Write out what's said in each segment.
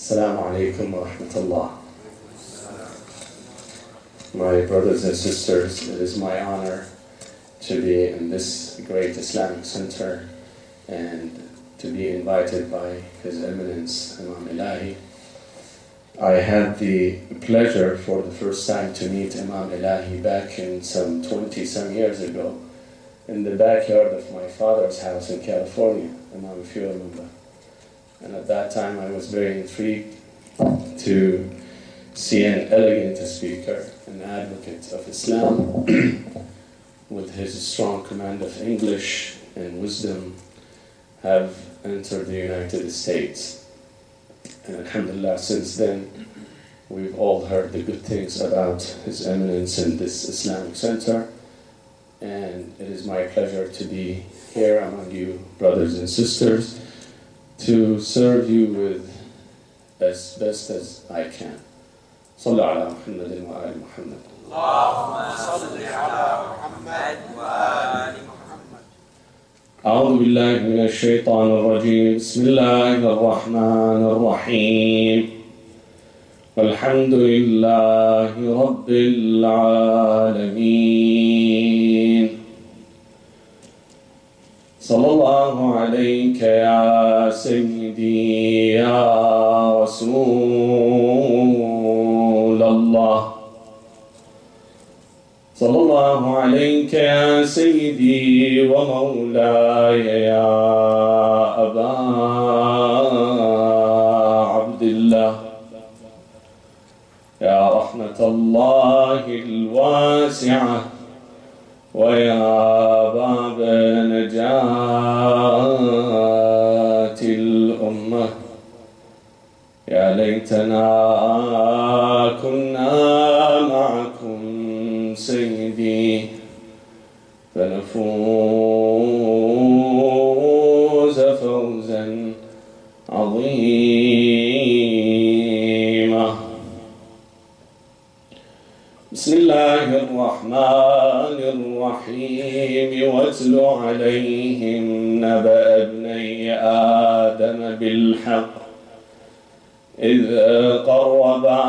Assalamu alaikum wa rahmatullah. My brothers and sisters, it is my honor to be in this great Islamic center and to be invited by His Eminence Imam Ilahi. I had the pleasure for the first time to meet Imam Ilahi back in some 20-some years ago in the backyard of my father's house in California, Imam, if you remember. And at that time I was very intrigued to see an elegant speaker, an advocate of Islam, with his strong command of English and wisdom, have entered the United States. And alhamdulillah, since then, we've all heard the good things about His Eminence in this Islamic center. And it is my pleasure to be here among you, brothers and sisters, to serve you with as best as I can. صلوا على محمد وآل محمد. اللهم صل على محمد وآل محمد. أعوذ بالله من الشيطان الرجيم. بسم الله الرحمن الرحيم. والحمد لله رب العالمين. صلى الله عليك يا سيدي يا رسول الله. صلى الله عليك يا سيدي ومولاي يا أبا عبد الله. يا رحمة الله الواسعة ويا باب نجاة الأمة. يا ليتنا كنا معكم سيدي فنفوز فوزا عظيما. بسم الله الرحمن الرحيم. واتل عليهم نبأ ابني آدم بالحق إذ قربا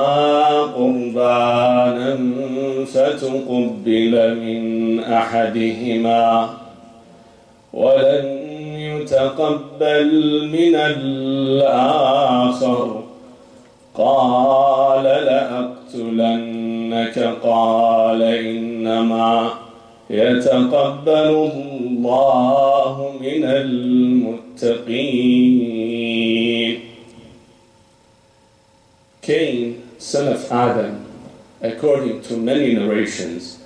قربانا فتقبل من أحدهما ولن يتقبل من الآخر قال لأقتلنك قال إنما يتقبل الله من المتقين. Cain, son of Adam, according to many narrations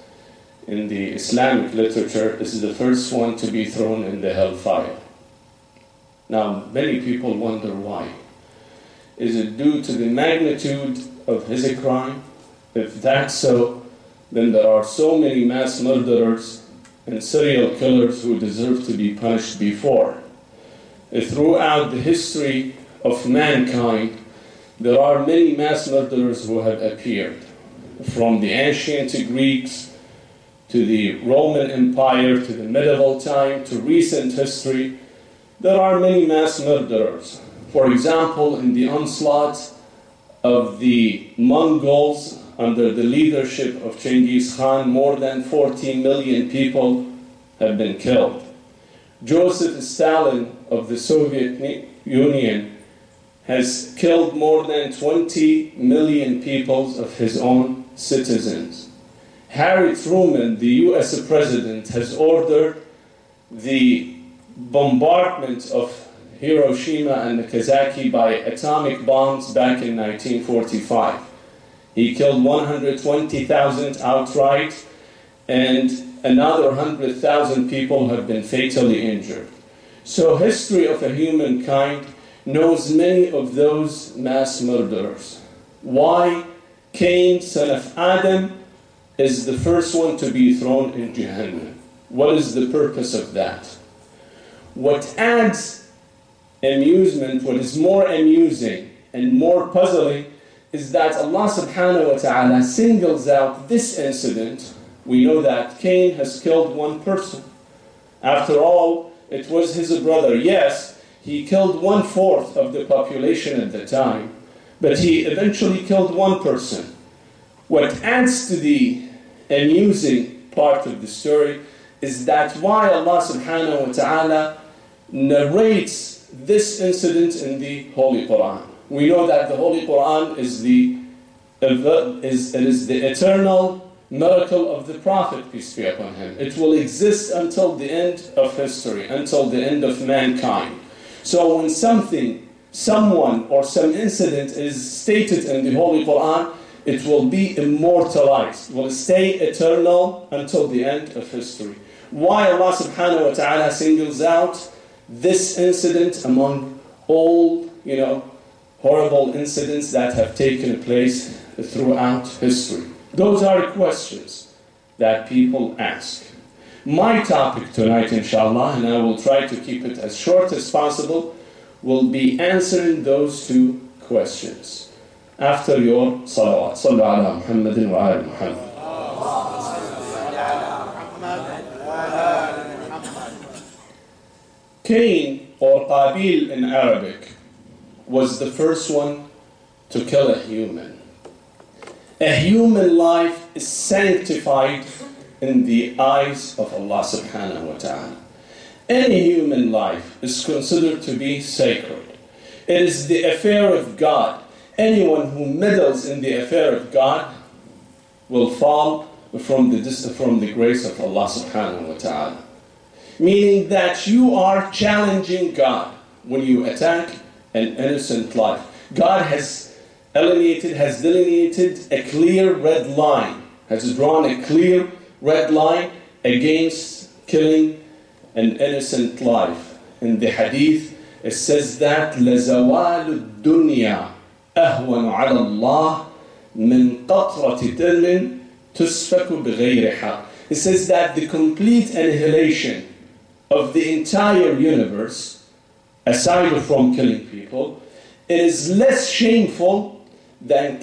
in the Islamic literature, is the first one to be thrown in the hellfire. Now, many people wonder why. Is it due to the magnitude of his crime? If that's so, then there are so many mass murderers and serial killers who deserve to be punished before. Throughout the history of mankind, there are many mass murderers who have appeared. From the ancient Greeks to the Roman Empire to the medieval time to recent history, there are many mass murderers. For example, in the onslaught of the Mongols under the leadership of Genghis Khan, more than 40 million people have been killed. Joseph Stalin of the Soviet Union has killed more than 20 million people of his own citizens. Harry Truman, the US president, has ordered the bombardment of Hiroshima and Nagasaki by atomic bombs back in 1945. He killed 120,000 outright, and another 100,000 people have been fatally injured. So history of humankind knows many of those mass murderers. Why Cain, son of Adam, is the first one to be thrown in Jahannam? What is the purpose of that? What adds amusement, what is more amusing and more puzzling, is that Allah subhanahu wa ta'ala singles out this incident. We know that Cain has killed one person. After all, it was his brother. Yes, he killed 1/4 of the population at the time, but he eventually killed one person. What adds to the amusing part of the story is that why Allah subhanahu wa ta'ala narrates this incident in the Holy Quran. We know that the Holy Quran is the eternal miracle of the Prophet, peace be upon him. It will exist until the end of history, until the end of mankind. So when someone or some incident is stated in the Holy Quran, it will be immortalized, will stay eternal until the end of history. Why Allah subhanahu wa ta'ala singles out this incident among all, horrible incidents that have taken place throughout history? Those are questions that people ask. My topic tonight, inshallah, and I will try to keep it as short as possible, will be answering those two questions. After your salawat. Sallu ala Muhammadin wa ala Muhammad. Cain, or Qabil in Arabic, was the first one to kill a human. A human life is sanctified in the eyes of Allah subhanahu wa ta'ala. Any human life is considered to be sacred. It is the affair of God. Anyone who meddles in the affair of God will fall from the grace of Allah subhanahu wa ta'ala. Meaning that you are challenging God when you attack an innocent life. God has delineated a clear red line, has drawn a clear red line against killing an innocent life. In the hadith, it says that لَزَوَالُ الدُّنْيَا أَهْوَنُ عَلَى اللَّهِ مِنْ قَطْرَةِ دَمٍ تُسْفَكُ بِغَيْرِ حَقٍّ. It says that the complete annihilation of the entire universe, aside from killing people, it is less shameful than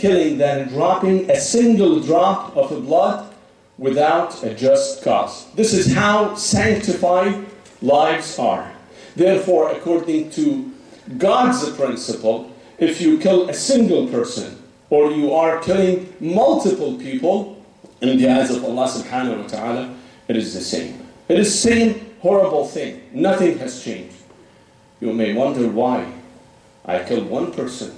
dropping a single drop of blood without a just cause. This is how sanctified lives are. Therefore, according to God's principle, if you kill a single person or you are killing multiple people, in the eyes of Allah subhanahu wa ta'ala, it is the same. It is the same horrible thing. Nothing has changed. You may wonder why I killed one person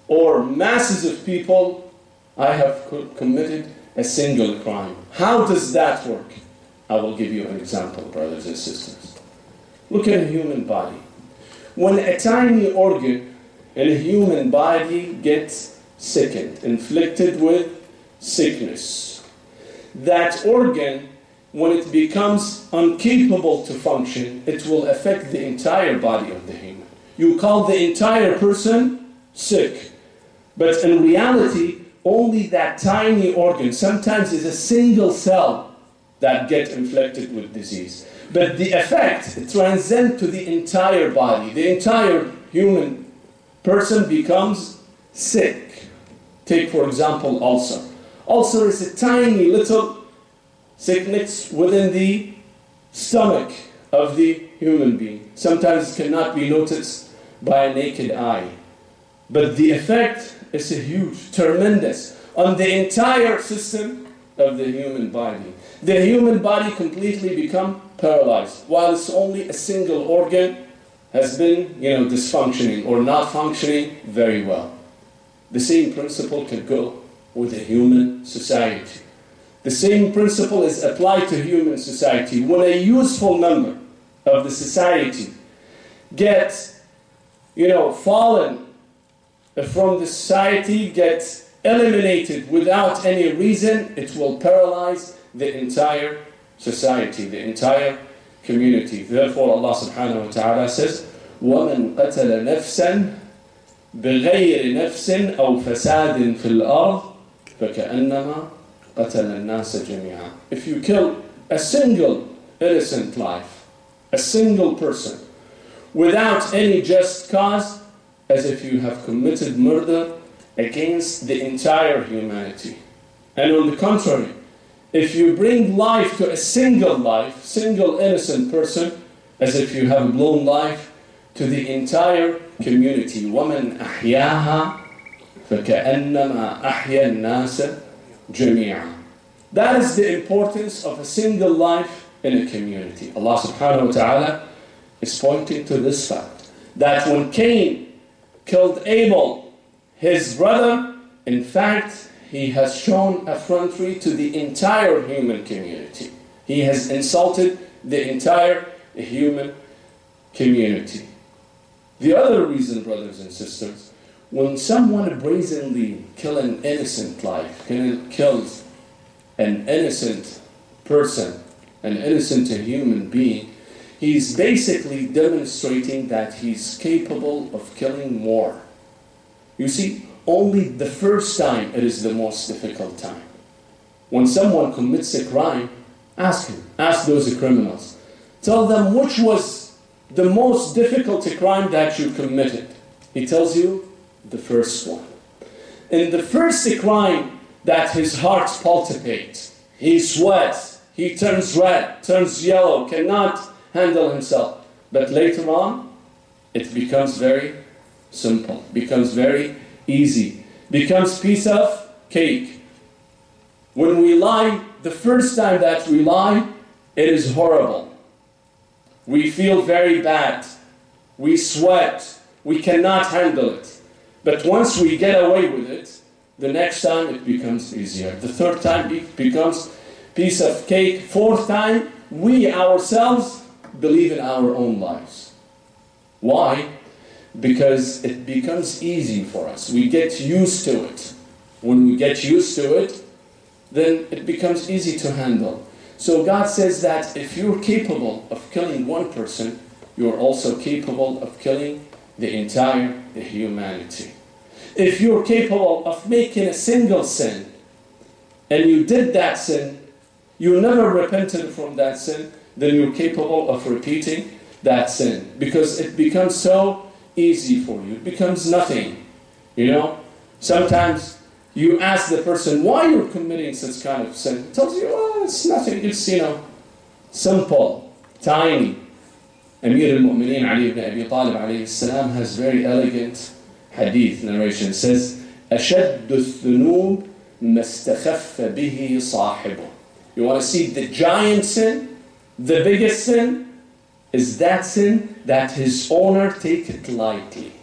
or masses of people. I have committed a single crime. How does that work? I will give you an example, brothers and sisters. Look at a human body. When a tiny organ in a human body gets sickened, inflicted with sickness, that organ, when it becomes incapable to function, it will affect the entire body of the human. You call the entire person sick, but in reality, only that tiny organ, sometimes it's a single cell that gets infected with disease. But the effect transcends to the entire body. The entire human person becomes sick. Take, for example, ulcer. Ulcer is a tiny little sickness within the stomach of the human being. Sometimes it cannot be noticed by a naked eye. But the effect is huge, tremendous, on the entire system of the human body. The human body completely becomes paralyzed, while it's only a single organ has been, dysfunctioning or not functioning very well. The same principle can go with a human society. The same principle is applied to human society. When a useful member of the society gets, fallen from the society, gets eliminated without any reason, it will paralyze the entire society, the entire community. Therefore, Allah subhanahu wa ta'ala says, وَمَنْ قَتَلَ نَفْسًا بِغَيْرِ نَفْسٍ أَوْ فَسَادٍ فِي الْأَرْضِ فَكَأَنَّمَا قَتَلَ النَّاسَ جَمِيعًا. If you kill a single innocent life, a single person, without any just cause, as if you have committed murder against the entire humanity. And on the contrary, if you bring life to a single innocent person, as if you have blown life to the entire community. وَمَنْ أَحْيَاهَا فَكَأَنَّمَا أَحْيَا النَّاسَ جَمِيعًا. That is the importance of a single life in a community. Allah subhanahu wa ta'ala is pointing to this fact, that when Cain killed Abel, his brother, in fact, he has shown effrontery to the entire human community. He has insulted the entire human community. The other reason, brothers and sisters, when someone brazenly kills an innocent life, kills an innocent person, an innocent human being, he's basically demonstrating that he's capable of killing more. You see, only the first time it is the most difficult time. When someone commits a crime, ask him, ask those criminals. Tell them which was the most difficult crime that you committed. He tells you, the first one. In the first crime that his heart palpitates, he sweats, he turns red, turns yellow, cannot handle himself. But later on, it becomes very simple, becomes very easy, becomes piece of cake. When we lie, the first time that we lie, it is horrible. We feel very bad. We sweat. We cannot handle it. But once we get away with it, the next time it becomes easier. The third time it becomes piece of cake. Fourth time, we ourselves believe in our own lives. Why? Because it becomes easy for us. We get used to it. When we get used to it, then it becomes easy to handle. So God says that if you're capable of killing one person, you're also capable of killing the entire humanity. If you're capable of making a single sin, and you did that sin, you never repented from that sin, then you're capable of repeating that sin. Because it becomes so easy for you. It becomes nothing. You know? Sometimes you ask the person why you're committing such kind of sin. It tells you, oh, it's nothing. It's, simple, tiny. Amir al-Mu'mineen Ali ibn Abi Talib alayhi salam has very elegant hadith narration. It says, أَشَدُّ الذُّنُوبِ مَا اسْتَخَفَّ بِهِ صَاحِبُهُ. You want to see the giant sin? The biggest sin is that sin that his owner take it lightly.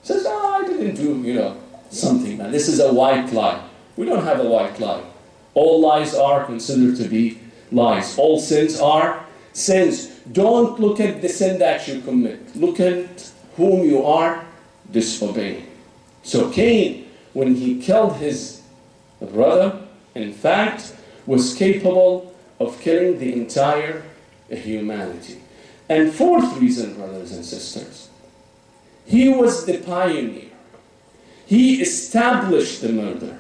Says, I didn't do, something, man. This is a white lie. We don't have a white lie. All lies are considered to be lies. All sins are sins. Don't look at the sin that you commit. Look at whom you are disobeying. So Cain, when he killed his brother, in fact, was capable of killing the entire humanity. And fourth reason, brothers and sisters, he was the pioneer. He established the murder.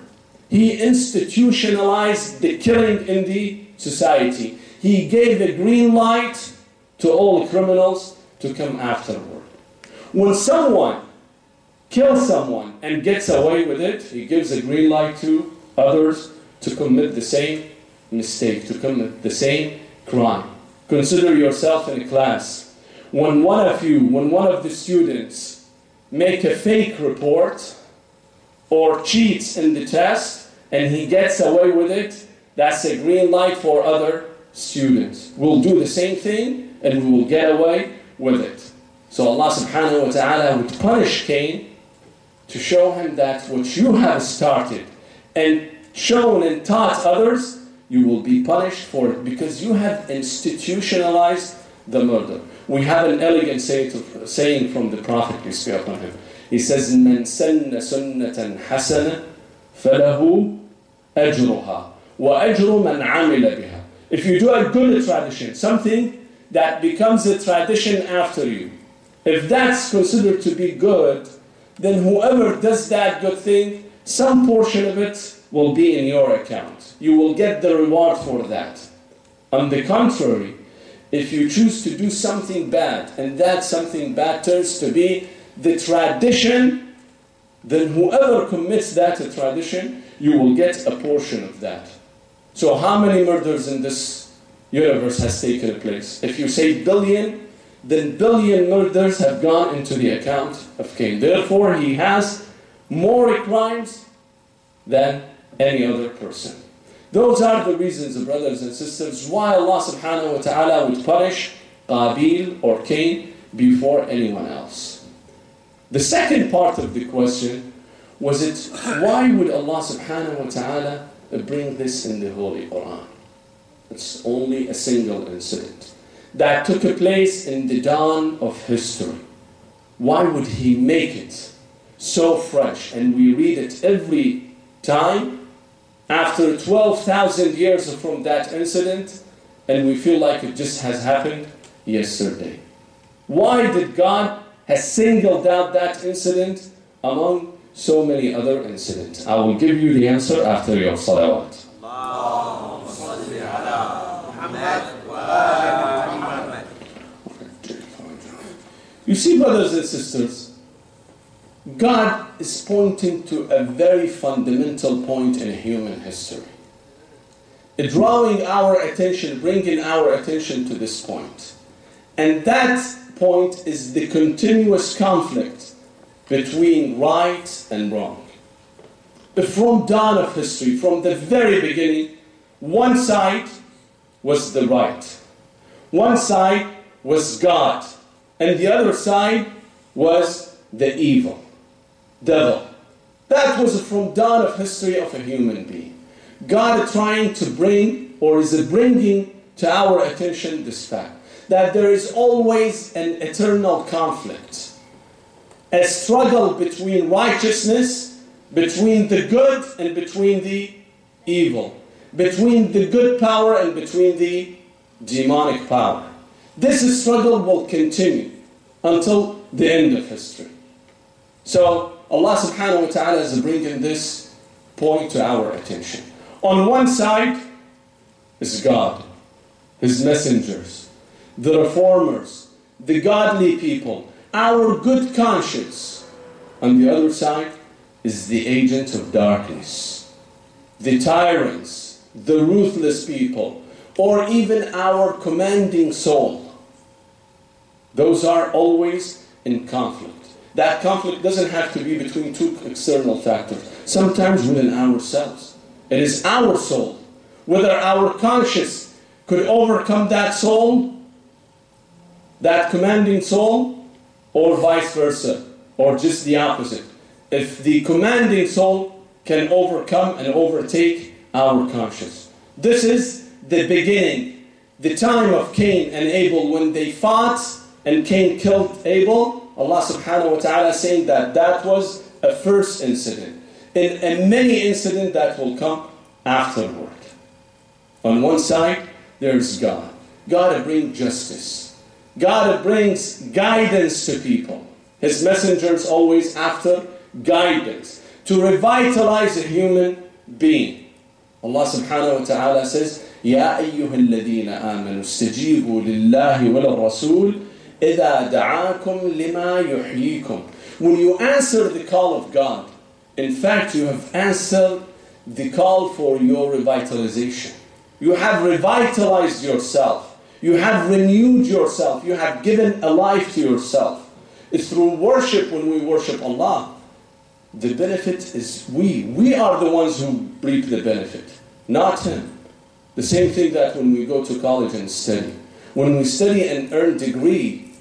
He institutionalized the killing in the society. He gave a green light to all criminals to come afterward. When someone kills someone and gets away with it, he gives a green light to others to commit the same mistake, to commit the same crime. Consider yourself in a class. When one of the students make a fake report or cheats in the test and he gets away with it, that's a green light for other students. We'll do the same thing and we will get away with it. So Allah subhanahu wa ta'ala would punish Cain to show him that what you have started and shown and taught others, you will be punished for it because you have institutionalized the murder. We have an elegant saying from the Prophet, peace be upon him. He says, مَنْ سَنَّ سُنَّةً حَسَنًا فَلَهُ أَجْرُهَا وَأَجْرُ مَنْ عَمِلَ بِهَا. If you do a good tradition, something that becomes a tradition after you, if that's considered to be good, then whoever does that good thing, some portion of it will be in your account. You will get the reward for that. On the contrary, if you choose to do something bad, and that something bad turns to be the tradition, then whoever commits that tradition, you will get a portion of that. So how many murders in this universe has taken place? If you say billion, then billion murders have gone into the account of Cain. Therefore, he has more crimes than any other person. Those are the reasons, brothers and sisters, why Allah subhanahu wa ta'ala would punish Qabil or Cain before anyone else. The second part of the question was why would Allah subhanahu wa ta'ala bring this in the Holy Quran? It's only a single incident that took place in the dawn of history. Why would He make it so fresh? And we read it every time after 12,000 years from that incident, and we feel like it just has happened yesterday. Why did God has singled out that incident among so many other incidents? I will give you the answer after your salawat. You see, brothers and sisters, God is pointing to a very fundamental point in human history. Drawing our attention, bringing our attention to this point. And that point is the continuous conflict between right and wrong. From dawn of history, from the very beginning, one side was the right. One side was God. And the other side was the evil, devil. That was from dawn of history of a human being. God trying to bring, or is bringing to our attention this fact, that there is always an eternal conflict, a struggle between righteousness, between the good and between the evil, between the good power and between the demonic power. This struggle will continue until the end of history. So Allah subhanahu wa ta'ala is bringing this point to our attention. On one side is God, His messengers, the reformers, the godly people, our good conscience. On the other side is the agent of darkness, the tyrants, the ruthless people, or even our commanding soul. Those are always in conflict. That conflict doesn't have to be between two external factors. Sometimes within ourselves. It is our soul. Whether our conscience could overcome that soul, that commanding soul, or vice versa, or just the opposite. If the commanding soul can overcome and overtake our conscience. This is the beginning, the time of Cain and Abel when they fought and Cain killed Abel. Allah subhanahu wa ta'ala saying that that was a first incident. And many incidents that will come afterward. On one side, there's God. God brings justice. God brings guidance to people. His messengers always after guidance to revitalize a human being. Allah subhanahu wa ta'ala says, يَا أَيُّهَا الَّذِينَ آمَنُوا اسْتَجِيبُوا لِلَّهِ وَلِلرَّسُولِ إِذَا دَعَاكُمْ لِمَا يُحْيِيكُمْ. When you answer the call of God, in fact, you have answered the call for your revitalization. You have revitalized yourself. You have renewed yourself. You have given a life to yourself. It's through worship. When we worship Allah, the benefit is we. We are the ones who reap the benefit, not Him. The same thing that when we go to college and study. When we study and earn degree,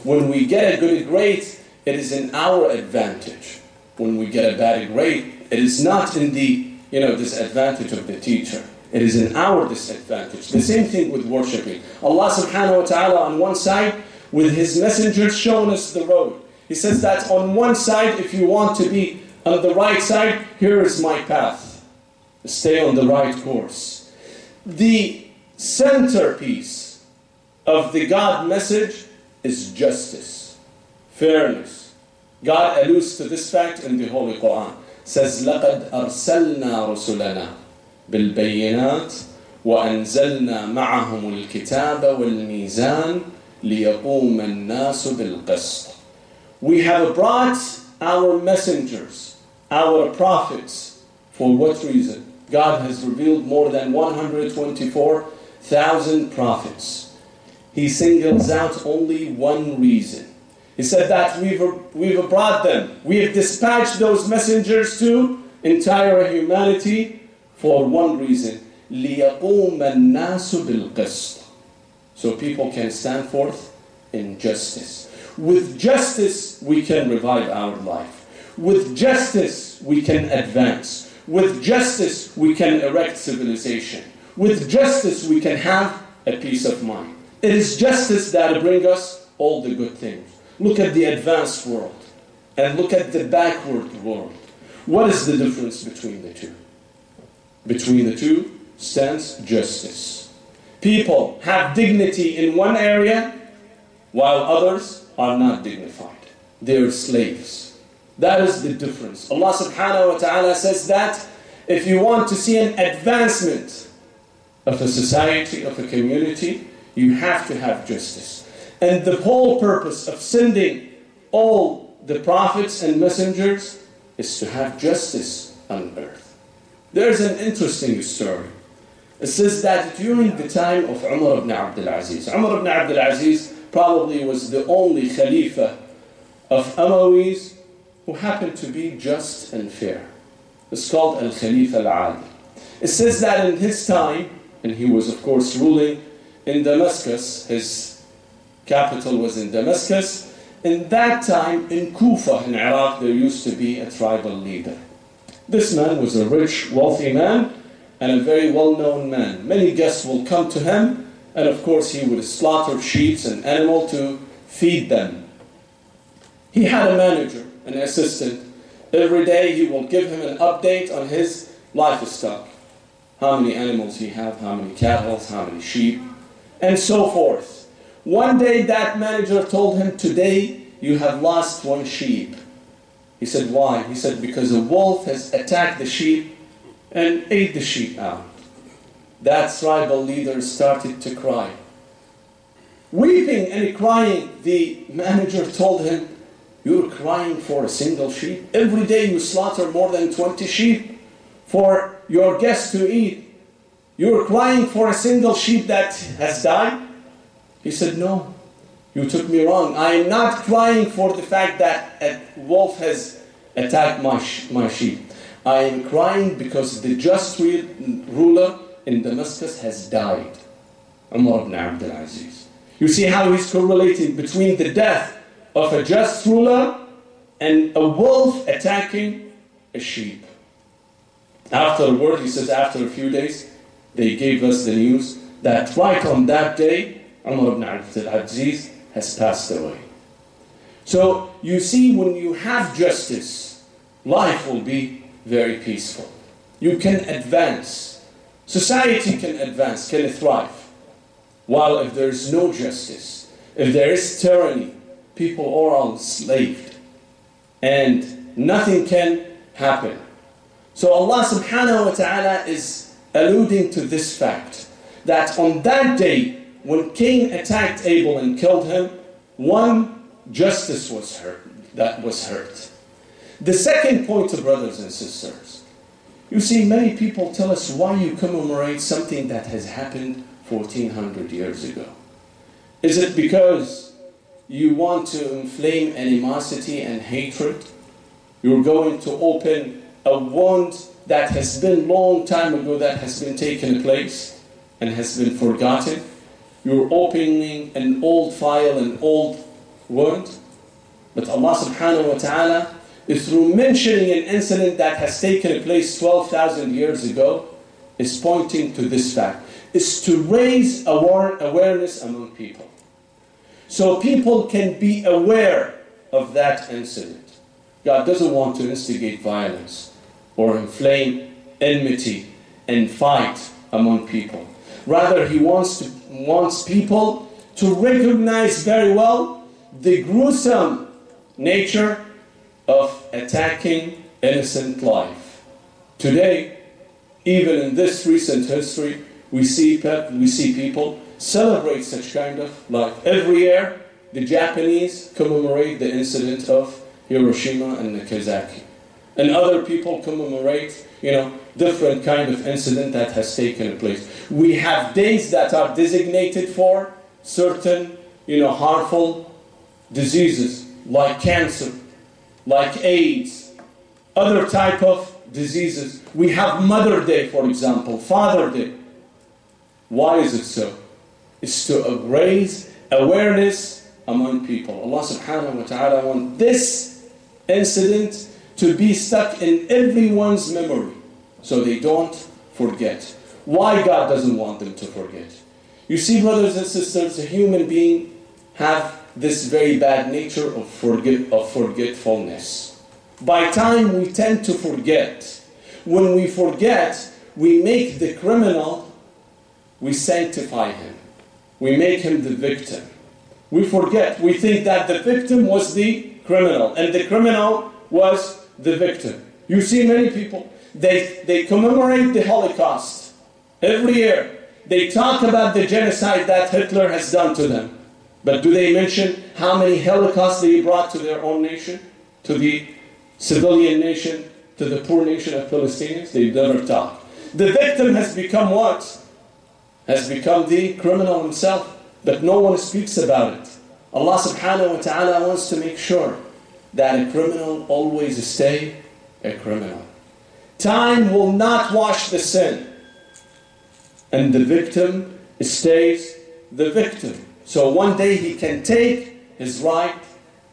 when we get a good grade, it is in our advantage. When we get a bad grade, it is not in the disadvantage of the teacher. It is in our disadvantage. The same thing with worshiping. Allah subhanahu wa ta'ala on one side, with His messengers showing us the road. He says that on one side, if you want to be on the right side, here is my path. Stay on the right course. The centerpiece of the God message is justice, fairness. God alludes to this fact in the Holy Quran. Says, لَقَدْ أَرْسَلْنَا رُسُلَنَا بِالْبَيِّنَاتِ وَأَنزَلْنَا مَعَهُمُ الْكِتَابَ وَالْمِيزَانِ لِيَقُومَ النَّاسُ بِالْقِسْطِ. We have brought our messengers, our prophets. For what reason? God has revealed more than 124,000 prophets. He singles out only one reason. He said that we've brought them, we have dispatched those messengers to entire humanity for one reason. لِيَقُومَ النَّاسُ بِالْقِسْطِ. So people can stand forth in justice. With justice, we can revive our life. With justice, we can advance. With justice, we can erect civilization. With justice, we can have a peace of mind. It is justice that brings us all the good things. Look at the advanced world and look at the backward world. What is the difference between the two? Between the two stands justice. People have dignity in one area while others are not dignified. They are slaves. That is the difference. Allah subhanahu wa ta'ala says that if you want to see an advancement of a society, of a community, you have to have justice. And the whole purpose of sending all the prophets and messengers is to have justice on earth. There's an interesting story. It says that during the time of Umar ibn Abdul Aziz, Umar ibn Abdul Aziz probably was the only Khalifa of Umayyas who happened to be just and fair. It's called Al-Khalifa Al-Adil. It says that in his time, and he was of course ruling in Damascus, his capital was in Damascus. In that time, in Kufa, in Iraq, there used to be a tribal leader. This man was a rich, wealthy man, and a very well-known man. Many guests will come to him, and of course he would slaughter sheep and animals to feed them. He had a manager, an assistant. Every day he will give him an update on his livestock. How many animals he have, how many cattle, how many sheep, and so forth. One day that manager told him, today you have lost one sheep. He said, why? He said, because a wolf has attacked the sheep and ate the sheep out. That tribal leader started to cry. Weeping and crying, the manager told him, you're crying for a single sheep? Every day you slaughter more than 20 sheep for your guests to eat. You're crying for a single sheep that has died? He said, no, you took me wrong. I am not crying for the fact that a wolf has attacked my sheep. I am crying because the just ruler in Damascus has died. Umar ibn Abdul Aziz. You see how he's correlating between the death of a just ruler and a wolf attacking a sheep. Afterward, he says, after a few days, they gave us the news that right on that day, Umar ibn Abdul Aziz has passed away. So you see, when you have justice, life will be very peaceful. You can advance. Society can advance, can thrive. While if there is no justice, if there is tyranny, people are enslaved and nothing can happen. So Allah subhanahu wa ta'ala is alluding to this fact that on that day when Cain attacked Abel and killed him, one justice was hurt. The second point, brothers and sisters, you see, many people tell us why you commemorate something that has happened 1400 years ago. Is it because you want to inflame animosity and hatred? You're going to open a wound that has been long time ago, that has been taken place and has been forgotten? You're opening an old file, an old wound? But Allah subhanahu wa ta'ala, through mentioning an incident that has taken place 12,000 years ago, is pointing to this fact, is to raise awareness among people. So people can be aware of that incident. God doesn't want to instigate violence or inflame enmity and fight among people. Rather, He wants people to recognize very well the gruesome nature of attacking innocent life. Today, even in this recent history, we see people celebrate such kind of life. Every year, the Japanese commemorate the incident of Hiroshima and Nagasaki. And other people commemorate, different kind of incident that has taken place. We have days that are designated for certain, harmful diseases. like cancer, like AIDS, other type of diseases. We have Mother Day, for example, Father Day. Why is it so? It's to raise awareness among people. Allah subhanahu wa ta'ala wants this incident to be stuck in everyone's memory so they don't forget. Why God doesn't want them to forget? You see, brothers and sisters, a human being have this very bad nature of forgetfulness. By time we tend to forget. When we forget, we make the criminal, we sanctify him. We make him the victim. We forget. We think that the victim was the criminal and the criminal was the victim. You see many people, they commemorate the Holocaust every year. They talk about the genocide that Hitler has done to them. But do they mention how many Holocausts they brought to their own nation? To the civilian nation, to the poor nation of Palestinians? They never talk. The victim has become what? Has become the criminal himself. But no one speaks about it. Allah subhanahu wa ta'ala wants to make sure that a criminal always stay a criminal. Time will not wash the sin. And the victim stays the victim. So one day he can take his right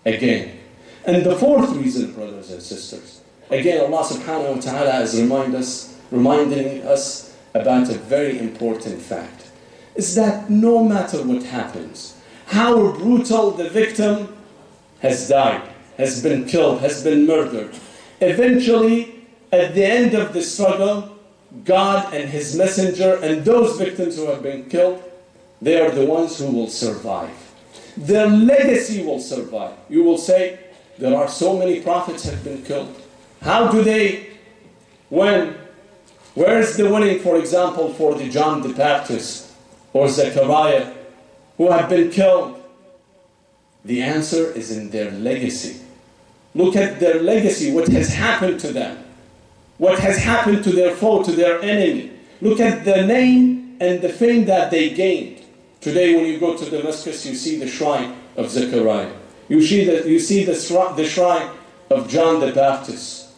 again. And the fourth reason, brothers and sisters, again Allah subhanahu wa ta'ala is reminding us about a very important fact, is that no matter what happens, how brutal the victim has died, has been killed, has been murdered, eventually at the end of the struggle, God and His Messenger and those victims who have been killed, they are the ones who will survive. Their legacy will survive. You will say, there are so many prophets have been killed. How do they win? Where is the winning, for example, for the John the Baptist or Zechariah who have been killed? The answer is in their legacy. Look at their legacy, what has happened to them. What has happened to their foe, to their enemy. Look at the name and the fame that they gained. Today when you go to Damascus, you see the shrine of Zechariah. You see the shrine of John the Baptist.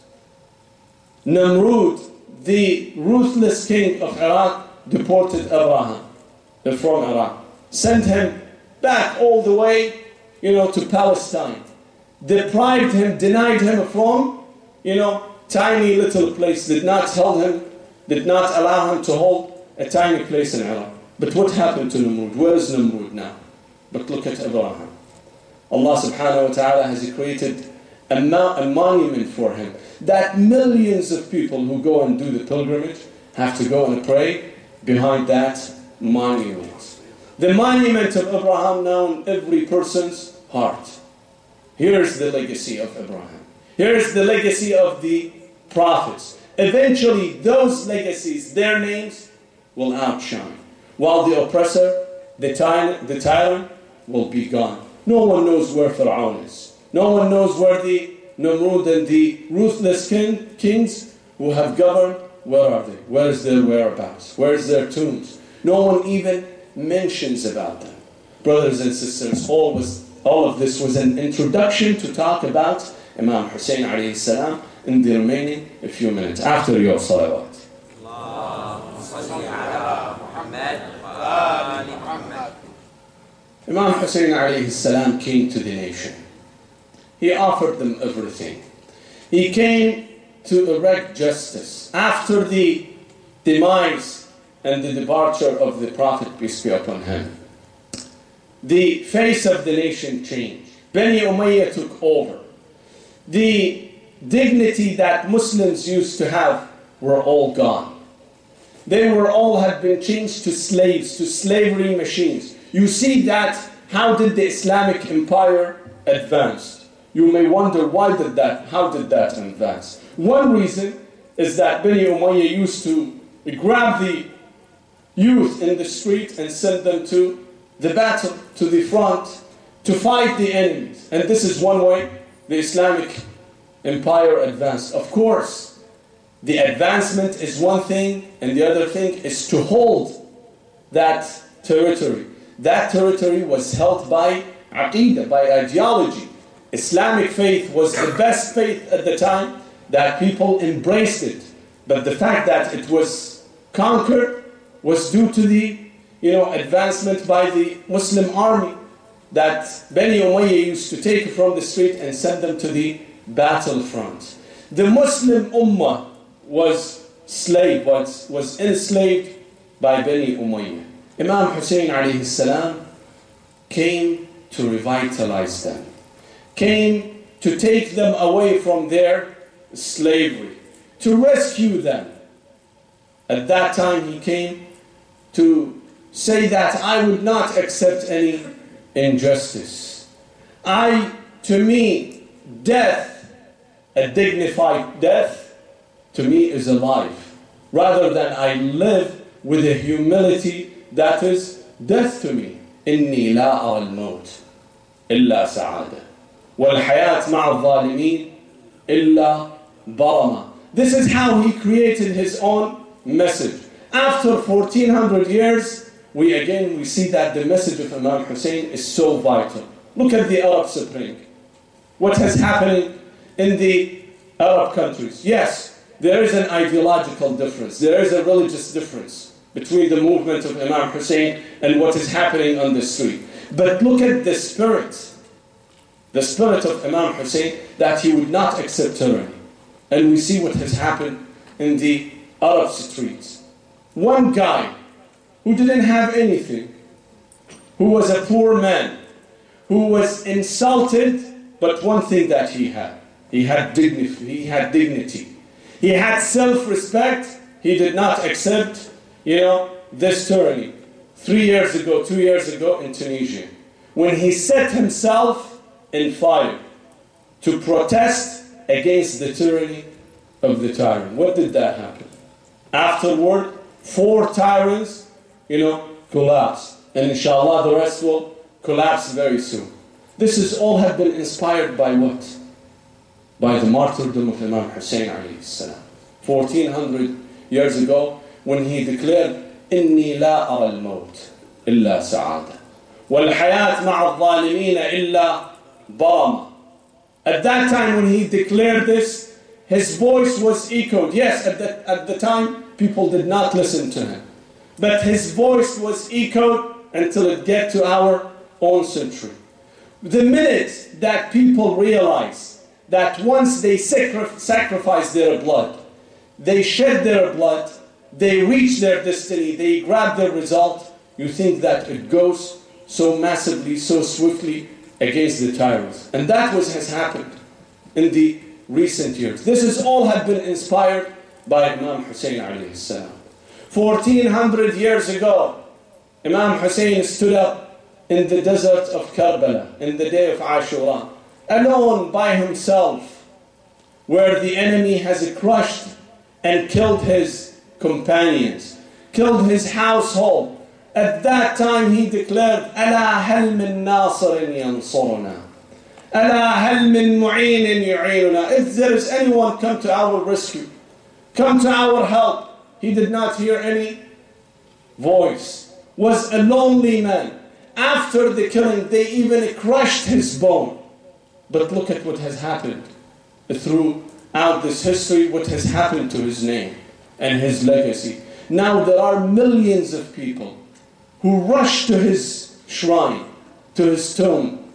Namrud, the ruthless king of Iraq, deported Abraham from Iraq. Sent him back all the way, to Palestine. Deprived him, denied him from, tiny little place, did not allow him to hold a tiny place in Iraq. But what happened to Namrud? Where is Namrud now? But look at Abraham. Allah subhanahu wa ta'ala has created a monument for him, that millions of people who go and do the pilgrimage have to go and pray behind that monument. The monument of Abraham now in every person's heart. Here is the legacy of Abraham. Here is the legacy of the prophets. Eventually, those legacies, their names, will outshine. While the oppressor, the tyrant, will be gone. No one knows where Pharaoh is. No one knows where the Namrud and the ruthless kings who have governed, where are they? Where is their whereabouts? Where is their tombs? No one even mentions about them. Brothers and sisters, all of this was an introduction to talk about Imam Hussein alayhi salam in the remaining few minutes after your salawat. Imam Hussein alayhi salam came to the nation. He offered them everything. He came to erect justice. After the demise and the departure of the Prophet, peace be upon him, the face of the nation changed. Bani Umayyah took over. The dignity that Muslims used to have were all gone. They had been changed to slaves, to slavery machines. You see that, how did the Islamic empire advance? You may wonder, how did that advance? One reason is that Bani Umayyah used to grab the youth in the street and send them to the battle, to the front, to fight the enemies. And this is one way the Islamic empire advanced. Of course, the advancement is one thing, and the other thing is to hold that territory. That territory was held by aqidah, by ideology. Islamic faith was the best faith at the time, that people embraced it. But the fact that it was conquered was due to the advancement by the Muslim army, that Bani Umayyah used to take from the street and send them to the battlefront. The Muslim Ummah was enslaved by Bani Umayyah. Imam Hussein alayhi salam came to revitalize them, came to take them away from their slavery, to rescue them. At that time he came to say that I would not accept any injustice. To me, death, a dignified death, to me is a life, rather than I live with a humility that is death to me. إني لا أرى الموت إلا سعادة والحياة مع الظالمين إلا برمة. This is how he created his own message. After 1400 years, we see that the message of Imam Hussein is so vital. Look at the Arab Spring. What has happened in the Arab countries? Yes, there is an ideological difference. There is a religious difference between the movement of Imam Hussein and what is happening on the street. But look at the spirit of Imam Hussein, that he would not accept tyranny. And we see what has happened in the Arab streets. One guy who didn't have anything, who was a poor man, who was insulted, but one thing that he had dignity, he had self-respect. He did not accept this tyranny. 2 years ago in Tunisia, when he set himself in fire to protest against the tyranny of the tyrant. What did that happen? Afterward, 4 tyrants, collapsed. And inshallah, the rest will collapse very soon. This is all have been inspired by what? By the martyrdom of Imam Hussein alayhi salam. 1400 years ago, when he declared, إني لا أرى الموت إلا سعادة والحياة مع الظالمين إلا برمة. At that time when he declared this, his voice was echoed. Yes, at the time, people did not listen to him. But his voice was echoed until it get to our own century. The minute that people realize that once they sacrifice their blood, they shed their blood, they reach their destiny, they grab their result, you think that it goes so massively, so swiftly against the tyrants. And that has happened in the recent years. This is all have been inspired by Imam Hussein alayhi salam. 1400 years ago, Imam Hussein stood up in the desert of Karbala, in the day of Ashura, alone by himself, where the enemy has crushed and killed his companions, killed his household. At that time he declared, ألا هل من ناصر ينصرنا ألا هل من معين يعيننا. If there is anyone come to our rescue, come to our help. He did not hear any voice, was a lonely man. After the killing, they even crushed his bone. But look at what has happened throughout this history, what has happened to his name and his legacy. Now there are millions of people who rush to his shrine, to his tomb,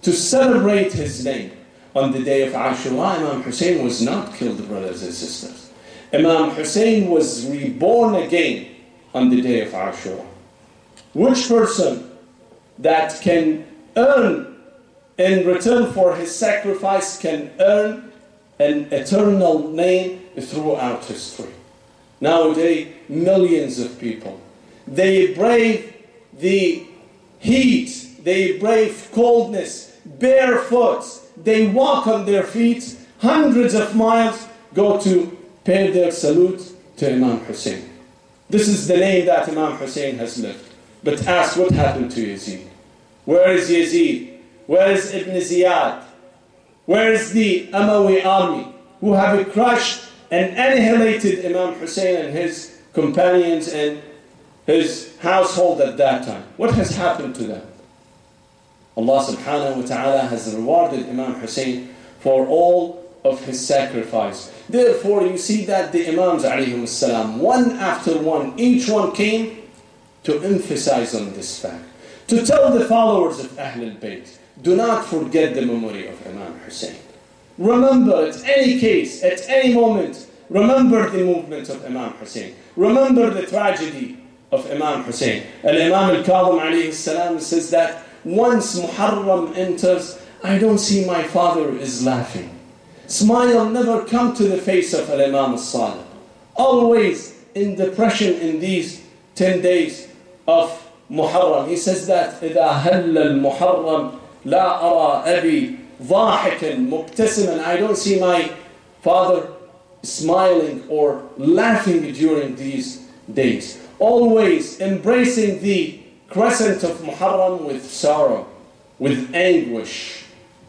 to celebrate his name. On the day of Ashura, Imam Hussein was not killed, brothers and sisters. Imam Hussein was reborn again on the day of Ashura. Which person that can earn in return for his sacrifice can earn an eternal name throughout history? Nowadays, millions of people, they brave the heat, they brave coldness, barefoot, they walk on their feet hundreds of miles, go to pay their salute to Imam Hussein. This is the name that Imam Hussein has left. But ask, what happened to Yazid? Where is Yazid? Where is Ibn Ziyad? Where is the Umayyad army who have crushed and annihilated Imam Hussein and his companions and his household at that time? What has happened to them? Allah subhanahu wa ta'ala has rewarded Imam Hussein for all of his sacrifice. Therefore, you see that the Imams alayhim salam, one after one, each one came to emphasize on this fact, to tell the followers of Ahl al-Bayt, do not forget the memory of Imam Hussein. Remember at any case, at any moment, remember the movement of Imam Hussein. Remember the tragedy of Imam Hussein. Al-Imam al-Kadhim alayhi salam says that once Muharram enters, I don't see my father is laughing. Smile never come to the face of Al-Imam al-Sadiq. Always in depression in these 10 days of Muharram. He says that إِذَا هَلَّ الْمُحَرَّمْ لَا أَرَى أَبِي ضَاحِكًا مُبْتَسِمًا. I don't see my father smiling or laughing during these days. Always embracing the crescent of Muharram with sorrow, with anguish,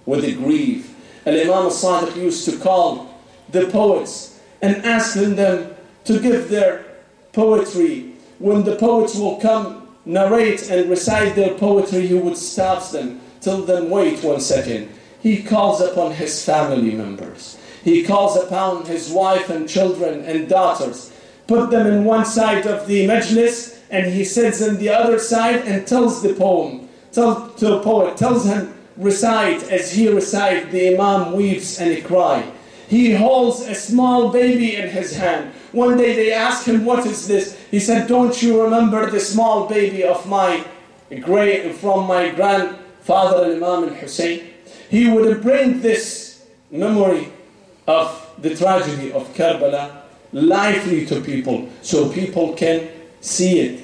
with grief. Al-Imam al-Sadiq used to call the poets and asking them to give their poetry. When the poets will come, narrate and recite their poetry, he would stop them, tell them, wait 1 second. He calls upon his family members. He calls upon his wife and children and daughters, put them in one side of the majlis, and he sits on the other side and tells the poem, to the poet, tells him, recite. As he recites, the Imam weeps and he cries. He holds a small baby in his hand. One day they asked him, what is this? He said, don't you remember the small baby of from my grandfather, Imam al-Hussein? He would bring this memory of the tragedy of Karbala lively to people, so people can see it,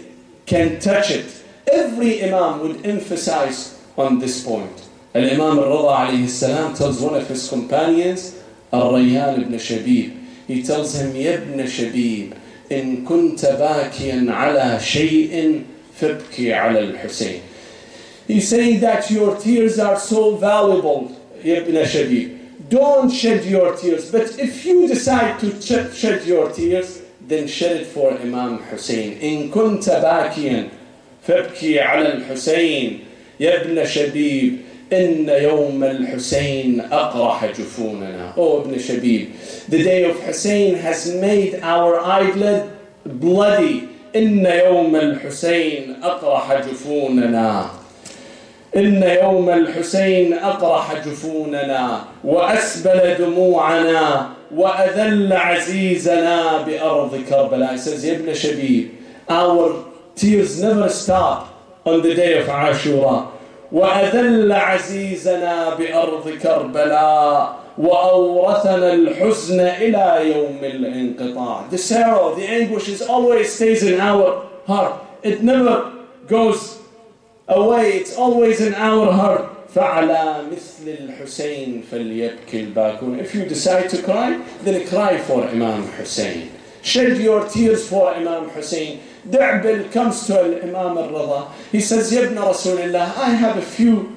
can touch it. Every Imam would emphasize on this point. Al-Imam al-Rida alayhi salam tells one of his companions, Al-Rayyan ibn Shabib, he tells him, Ya ibn Shabib, in kunta bakiyan ala shay'in fabki ala al-Husayn. He's saying that your tears are so valuable, Ya ibn Shabib. Don't shed your tears, but if you decide to shed your tears, then shed it for Imam Hussein. In kunta bakiyan fabki ala al-Husayn, Ya ibn Shabib. إن يوم الحسين أقرح جفوننا. Oh, Ibn Shabib, the day of Hussein has made our eyelid bloody. إن يوم الحسين أقرح جفوننا. إن يوم الحسين أقرح جفوننا وأسبل دموعنا وأذل عزيزنا بأرض كربلاء. He says, Ibn Shabib, our tears never stop on the day of Ashura. وأذل عزيزنا بأرض كربلاء وأورثنا الحزن إلى يوم الانقطاع. The sorrow, the anguish is always stays in our heart. It never goes away. It's always in our heart. فعلى مثل الحسين فليبكي الباكون. If you decide to cry, then cry for Imam Hussein. Shed your tears for Imam Hussein. Da'bil comes to Imam al-Rida. He says, Ibn Rasulullah, I have a few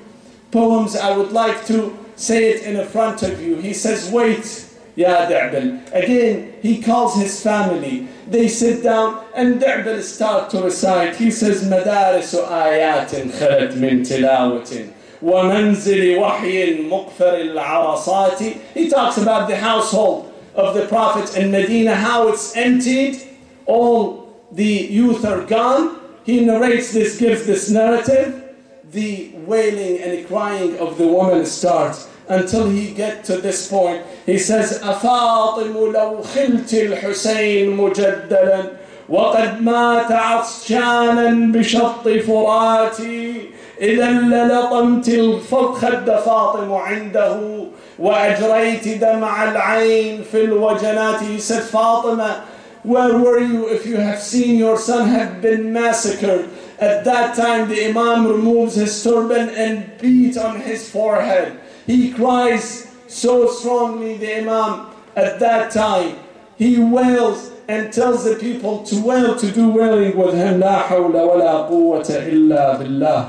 poems I would like to say it in front of you. He says, wait, Ya Da'bil. Again, he calls his family. They sit down and Da'bil starts to recite. He says, مدارس آيات خلت من تلاوة ومنزل وحي مقفر العرصات. He talks about the household of the Prophet in Medina, how it's emptied. All the youth are gone. He narrates this, gives this narrative. The wailing and crying of the woman starts until he gets to this point. He says, أفاطم لو خلت الحسين مجدلا وقد مات عطشانا بشط فراتي إذا للطمت الخد فاطم عنده وأجريت دمع العين في الوجنات. He said, Fatima, where were you if you have seen your son have been massacred? At that time, the Imam removes his turban and beats on his forehead. He cries so strongly, the Imam, at that time. He wails and tells the people to wail, to do wailing with him. لا حول ولا قوة إلا بالله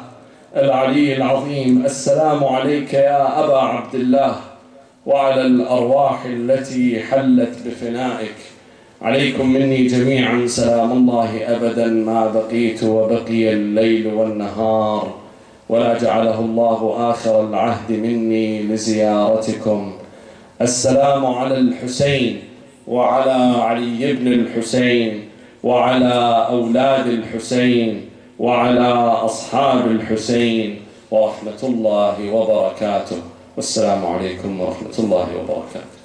العلي العظيم. السلام عليك يا أبا عبد الله وعلى الأرواح التي حلت بفنائك. عليكم مني جميعا سلام الله أبدا ما بقيت وبقي الليل والنهار. ولا جعله الله آخر العهد مني لزيارتكم. السلام على الحسين وعلى علي بن الحسين وعلى أولاد الحسين وعلى أصحاب الحسين ورحمة الله وبركاته. والسلام عليكم ورحمة الله وبركاته.